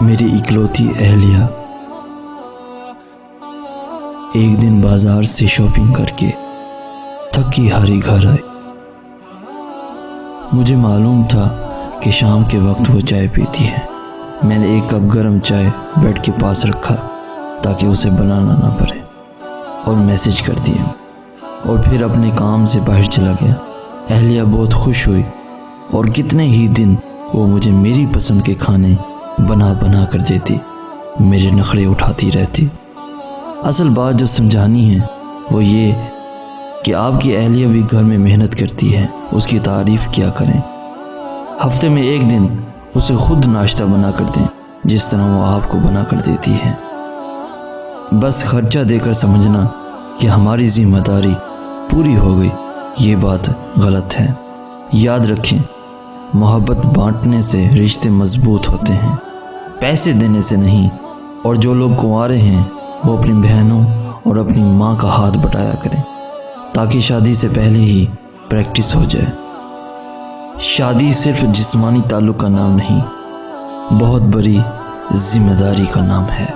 میری اکلوتی اہلیہ ایک دن بازار سے شاپنگ کر کے تھکی ہاری گھر آئی۔ مجھے معلوم تھا کہ شام کے وقت وہ چائے پیتی ہے۔ میں نے ایک کپ گرم چائے بیڈ کے پاس رکھا تاکہ اسے بنانا نہ پڑے اور میسج کر دیا، اور پھر اپنے کام سے باہر چلا گیا۔ اہلیہ بہت خوش ہوئی اور کتنے ہی دن وہ مجھے میری پسند کے کھانے بنا کر دیتی، میرے نخرے اٹھاتی رہتی۔ اصل بات جو سمجھانی ہے وہ یہ کہ آپ کی اہلیہ بھی گھر میں محنت کرتی ہے، اس کی تعریف کیا کریں۔ ہفتے میں ایک دن اسے خود ناشتہ بنا کر دیں جس طرح وہ آپ کو بنا کر دیتی ہے۔ بس خرچہ دے کر سمجھنا کہ ہماری ذمہ داری پوری ہو گئی، یہ بات غلط ہے۔ یاد رکھیں، محبت بانٹنے سے رشتے مضبوط ہوتے ہیں، پیسے دینے سے نہیں۔ اور جو لوگ کنوارے ہیں وہ اپنی بہنوں اور اپنی ماں کا ہاتھ بٹایا کریں تاکہ شادی سے پہلے ہی پریکٹس ہو جائے۔ شادی صرف جسمانی تعلق کا نام نہیں، بہت بڑی ذمہ داری کا نام ہے۔